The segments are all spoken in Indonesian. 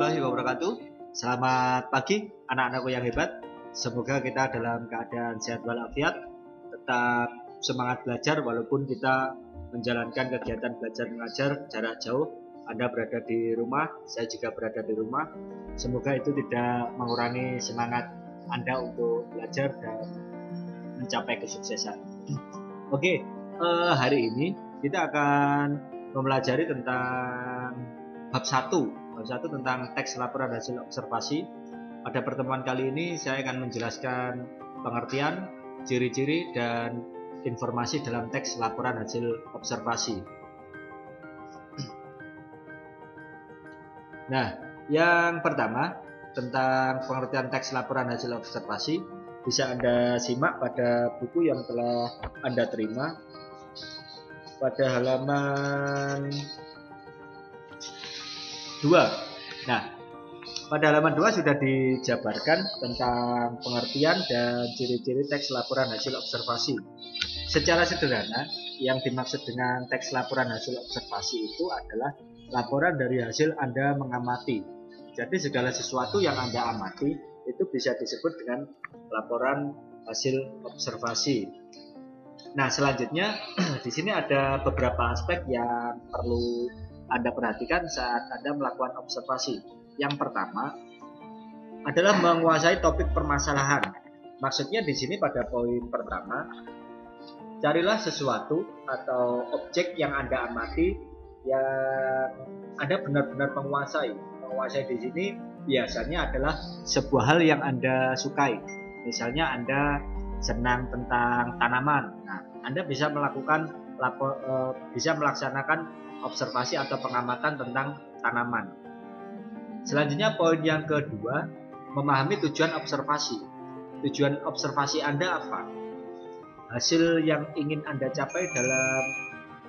warahmatullahi wabarakatuh. Selamat pagi anak-anakku yang hebat. Semoga kita dalam keadaan sehat walafiat, tetap semangat belajar walaupun kita menjalankan kegiatan belajar mengajar jarak jauh. Anda berada di rumah, saya juga berada di rumah. Semoga itu tidak mengurangi semangat Anda untuk belajar dan mencapai kesuksesan. Oke, hari ini kita akan mempelajari tentang bab 1 tentang teks laporan hasil observasi. Pada pertemuan kali ini saya akan menjelaskan pengertian, ciri-ciri, dan informasi dalam teks laporan hasil observasi. Nah, yang pertama tentang pengertian teks laporan hasil observasi bisa Anda simak pada buku yang telah Anda terima pada halaman 2. Nah, pada halaman 2 sudah dijabarkan tentang pengertian dan ciri-ciri teks laporan hasil observasi. Secara sederhana, yang dimaksud dengan teks laporan hasil observasi itu adalah laporan dari hasil Anda mengamati. Jadi segala sesuatu yang Anda amati itu bisa disebut dengan laporan hasil observasi. Nah, selanjutnya di sini ada beberapa aspek yang perlu Anda perhatikan saat Anda melakukan observasi. Yang pertama adalah menguasai topik permasalahan. Maksudnya di sini pada poin pertama, carilah sesuatu atau objek yang Anda amati yang Anda benar-benar menguasai. Menguasai di sini biasanya adalah sebuah hal yang Anda sukai. Misalnya Anda senang tentang tanaman. Nah, Anda bisa melaksanakan observasi atau pengamatan tentang tanaman. Selanjutnya poin yang kedua, memahami tujuan observasi. Tujuan observasi Anda apa? Hasil yang ingin Anda capai dalam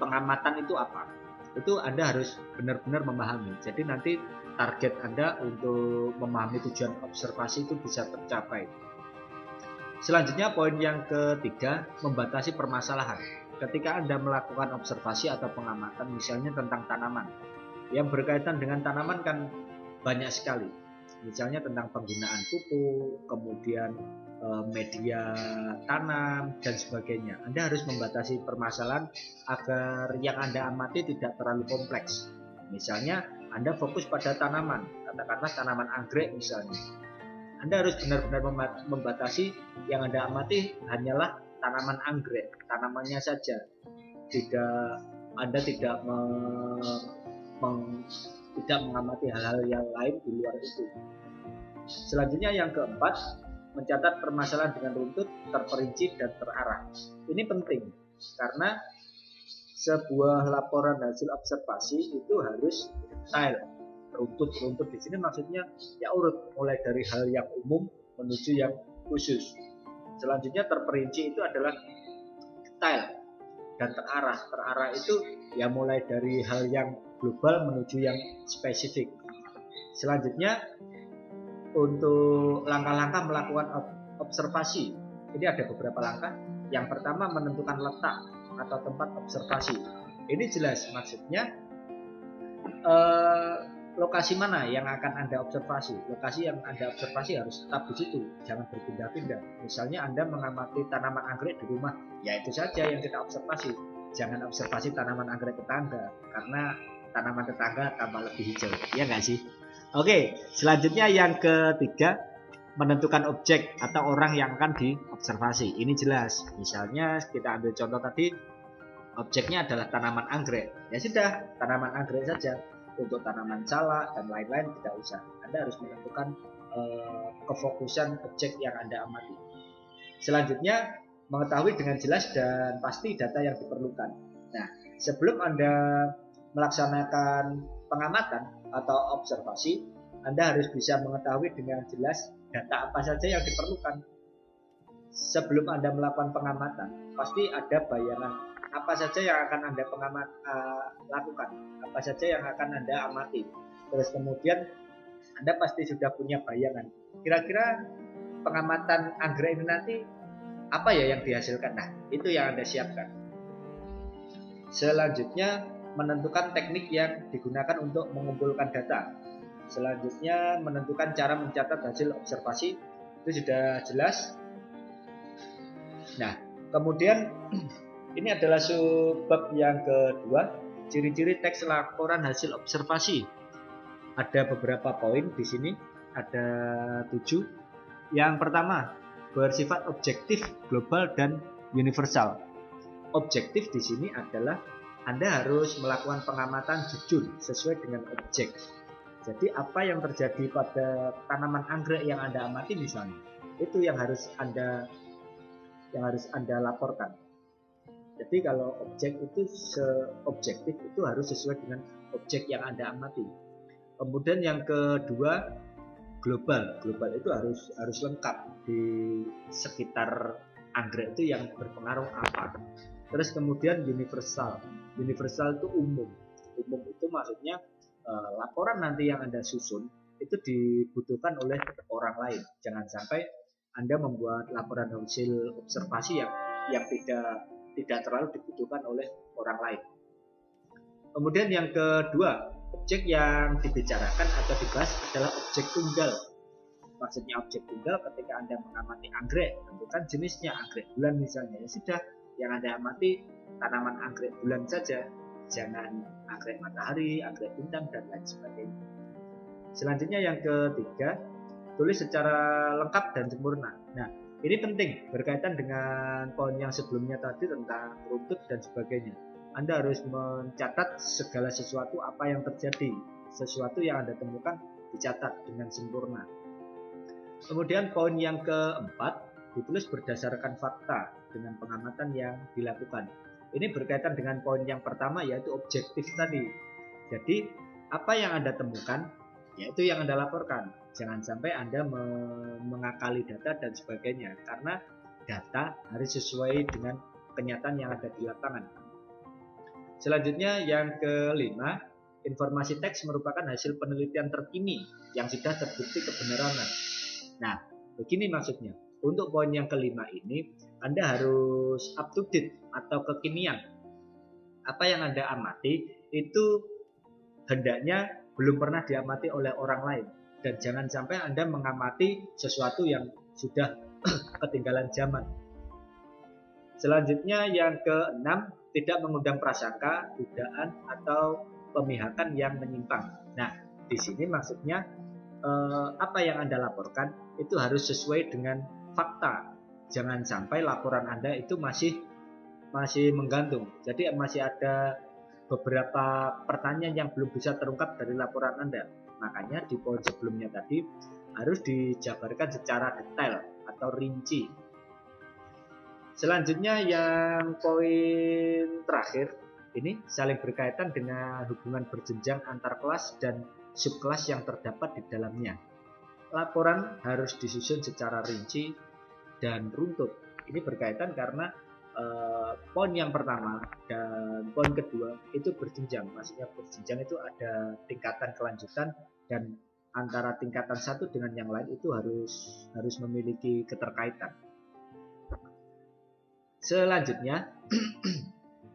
pengamatan itu apa? Itu Anda harus benar-benar memahami. Jadi nanti target Anda untuk memahami tujuan observasi itu bisa tercapai. Selanjutnya poin yang ketiga, membatasi permasalahan. Ketika Anda melakukan observasi atau pengamatan misalnya tentang tanaman, yang berkaitan dengan tanaman kan banyak sekali. Misalnya tentang penggunaan pupuk, kemudian media tanam, dan sebagainya. Anda harus membatasi permasalahan agar yang Anda amati tidak terlalu kompleks. Misalnya Anda fokus pada tanaman, katakanlah tanaman anggrek misalnya. Anda harus benar-benar membatasi yang Anda amati hanyalah tanaman anggrek, tanamannya saja. Anda tidak mengamati hal-hal yang lain di luar itu. Selanjutnya yang keempat, mencatat permasalahan dengan runtut, terperinci, dan terarah. Ini penting karena sebuah laporan hasil observasi itu harus detail. Runtut di sini maksudnya ya urut, mulai dari hal yang umum menuju yang khusus. Selanjutnya terperinci itu adalah detail dan terarah. Terarah itu ya mulai dari hal yang global menuju yang spesifik. Selanjutnya untuk langkah-langkah melakukan observasi, ini ada beberapa langkah. Yang pertama, menentukan letak atau tempat observasi. Ini jelas maksudnya lokasi mana yang akan Anda observasi. Lokasi yang Anda observasi harus tetap di situ, jangan berpindah-pindah. Misalnya Anda mengamati tanaman anggrek di rumah, ya itu saja yang kita observasi. Jangan observasi tanaman anggrek tetangga, karena tanaman tetangga tambah lebih hijau, ya nggak sih? Oke, selanjutnya yang ketiga, menentukan objek atau orang yang akan diobservasi. Ini jelas. Misalnya kita ambil contoh tadi, objeknya adalah tanaman anggrek. Ya sudah, tanaman anggrek saja. Untuk tanaman salak dan lain-lain tidak usah. Anda harus menentukan kefokusan objek yang Anda amati. Selanjutnya, mengetahui dengan jelas dan pasti data yang diperlukan. Nah, sebelum Anda melaksanakan pengamatan atau observasi, Anda harus bisa mengetahui dengan jelas data apa saja yang diperlukan. Sebelum Anda melakukan pengamatan, pasti ada bayangan apa saja yang akan Anda lakukan, apa saja yang akan Anda amati. Terus kemudian Anda pasti sudah punya bayangan, kira-kira pengamatan anggrek ini nanti apa ya yang dihasilkan. Nah, itu yang Anda siapkan. Selanjutnya, menentukan teknik yang digunakan untuk mengumpulkan data. Selanjutnya menentukan cara mencatat hasil observasi, itu sudah jelas. Nah, kemudian ini adalah subbab yang kedua, ciri-ciri teks laporan hasil observasi. Ada beberapa poin di sini, ada 7. Yang pertama, bersifat objektif, global, dan universal. Objektif di sini adalah Anda harus melakukan pengamatan jujur sesuai dengan objek. Jadi apa yang terjadi pada tanaman anggrek yang Anda amati misalnya, itu yang harus Anda laporkan. Jadi kalau objek itu seobjektif itu harus sesuai dengan objek yang Anda amati. Kemudian yang kedua, global. Global itu harus lengkap di sekitar anggrek itu yang berpengaruh apa. Terus kemudian universal. Universal itu umum. Umum itu maksudnya laporan nanti yang Anda susun itu dibutuhkan oleh orang lain. Jangan sampai Anda membuat laporan hasil observasi yang tidak terlalu dibutuhkan oleh orang lain. Kemudian yang kedua, objek yang dibicarakan atau dibahas adalah objek tunggal. Maksudnya objek tunggal ketika Anda mengamati anggrek, tentukan jenisnya, anggrek bulan misalnya. Ya sudah, yang Anda amati tanaman anggrek bulan saja. Jangan anggrek matahari, anggrek bintang, dan lain sebagainya. Selanjutnya yang ketiga, tulis secara lengkap dan sempurna. Nah, ini penting berkaitan dengan poin yang sebelumnya tadi tentang runtut dan sebagainya. Anda harus mencatat segala sesuatu apa yang terjadi. Sesuatu yang Anda temukan dicatat dengan sempurna. Kemudian poin yang keempat, ditulis berdasarkan fakta dengan pengamatan yang dilakukan. Ini berkaitan dengan poin yang pertama, yaitu objektif tadi. Jadi apa yang Anda temukan, yaitu yang Anda laporkan. Jangan sampai Anda mengakali data dan sebagainya, karena data harus sesuai dengan kenyataan yang ada di lapangan. Selanjutnya yang kelima, informasi teks merupakan hasil penelitian terkini yang sudah terbukti kebenarannya. Nah, begini maksudnya. Untuk poin yang kelima ini, Anda harus up to date atau kekinian. Apa yang Anda amati itu hendaknya belum pernah diamati oleh orang lain. Dan jangan sampai Anda mengamati sesuatu yang sudah ketinggalan zaman. Selanjutnya yang keenam, tidak mengundang prasangka, dugaan, atau pemihakan yang menyimpang. Nah, di sini maksudnya apa yang Anda laporkan itu harus sesuai dengan fakta. Jangan sampai laporan Anda itu masih menggantung. Jadi masih ada beberapa pertanyaan yang belum bisa terungkap dari laporan Anda. Makanya di poin sebelumnya tadi harus dijabarkan secara detail atau rinci. Selanjutnya yang poin terakhir, ini saling berkaitan dengan hubungan berjenjang antar kelas dan subkelas yang terdapat di dalamnya. Laporan harus disusun secara rinci dan runtut. Ini berkaitan karena poin yang pertama dan poin kedua itu berjenjang. Maksudnya berjenjang itu ada tingkatan kelanjutan, dan antara tingkatan satu dengan yang lain itu harus memiliki keterkaitan. Selanjutnya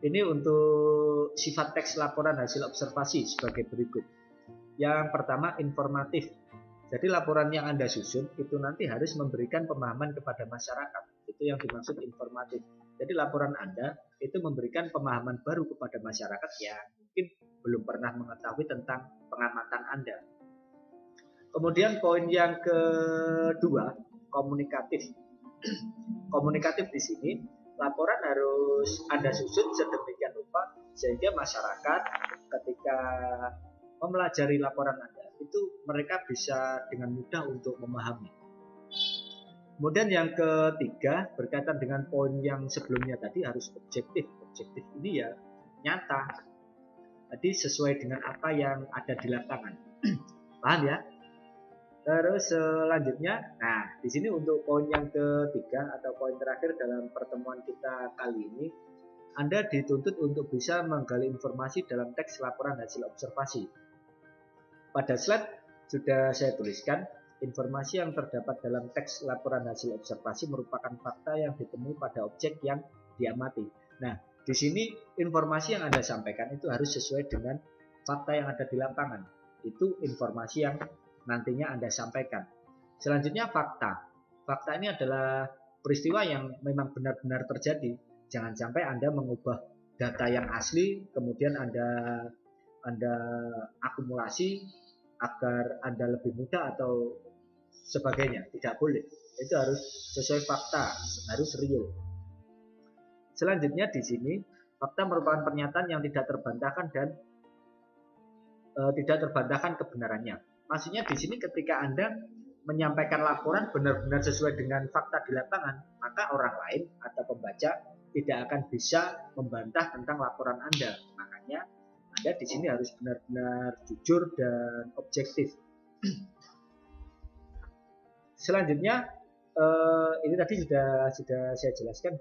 ini untuk sifat teks laporan hasil observasi sebagai berikut. Yang pertama, informatif. Jadi laporan yang Anda susun itu nanti harus memberikan pemahaman kepada masyarakat. Itu yang dimaksud informatif. Jadi laporan Anda itu memberikan pemahaman baru kepada masyarakat yang mungkin belum pernah mengetahui tentang pengamatan Anda. Kemudian poin yang kedua, komunikatif. Komunikatif di sini, laporan harus Anda susun sedemikian rupa sehingga masyarakat ketika mempelajari laporan Anda itu mereka bisa dengan mudah untuk memahami. Kemudian yang ketiga, berkaitan dengan poin yang sebelumnya tadi, harus objektif. Objektif ini ya nyata. Jadi sesuai dengan apa yang ada di lapangan. Paham ya? Terus selanjutnya, nah di sini untuk poin yang ketiga atau poin terakhir dalam pertemuan kita kali ini, Anda dituntut untuk bisa menggali informasi dalam teks laporan hasil observasi. Pada slide sudah saya tuliskan, informasi yang terdapat dalam teks laporan hasil observasi merupakan fakta yang ditemui pada objek yang diamati. Nah, di sini informasi yang Anda sampaikan itu harus sesuai dengan fakta yang ada di lapangan. Itu informasi yang nantinya Anda sampaikan. Selanjutnya fakta. Fakta ini adalah peristiwa yang memang benar-benar terjadi. Jangan sampai Anda mengubah data yang asli, kemudian Anda akumulasi agar Anda lebih mudah atau sebagainya. Tidak boleh. Itu harus sesuai fakta, harus real. Selanjutnya di sini, fakta merupakan pernyataan yang tidak terbantahkan dan tidak terbantahkan kebenarannya. Maksudnya di sini ketika Anda menyampaikan laporan benar-benar sesuai dengan fakta di lapangan, maka orang lain atau pembaca tidak akan bisa membantah tentang laporan Anda. Makanya Anda di sini harus benar-benar jujur dan objektif. Selanjutnya ini tadi sudah saya jelaskan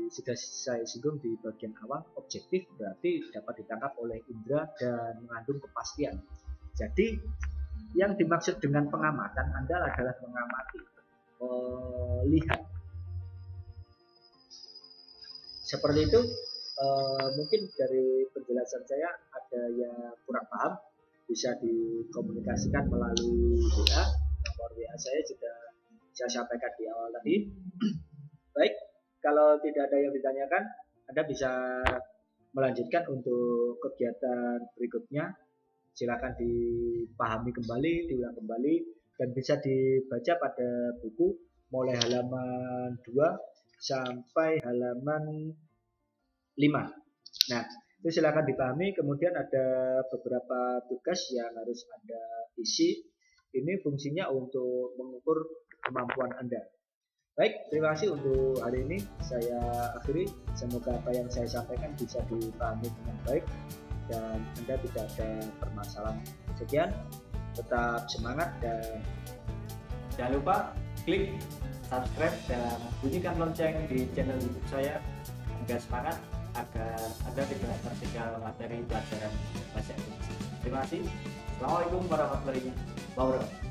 sudah saya singgung di bagian awal. Objektif berarti dapat ditangkap oleh indera dan mengandung kepastian. Jadi yang dimaksud dengan pengamatan Anda adalah mengamati, lihat. Seperti itu. Mungkin dari penjelasan saya ada yang kurang paham, bisa dikomunikasikan melalui WA. Nomor WA saya sudah saya sampaikan di awal tadi. Baik, kalau tidak ada yang ditanyakan, Anda bisa melanjutkan untuk kegiatan berikutnya. Silakan dipahami kembali, diulang kembali, dan bisa dibaca pada buku mulai halaman 2 sampai halaman 5. Nah, itu silakan dipahami. Kemudian ada beberapa tugas yang harus Anda isi. Ini fungsinya untuk mengukur kemampuan Anda. Baik, terima kasih untuk hari ini. Saya akhiri. Semoga apa yang saya sampaikan bisa dipahami dengan baik dan Anda tidak ada permasalahan. Sekian, tetap semangat dan jangan lupa klik subscribe dan bunyikan lonceng di channel YouTube saya agar semangat, agar Anda tidak tertinggal materi pelajaran bahasa Indonesia. Terima kasih. Assalamualaikum warahmatullahi wabarakatuh.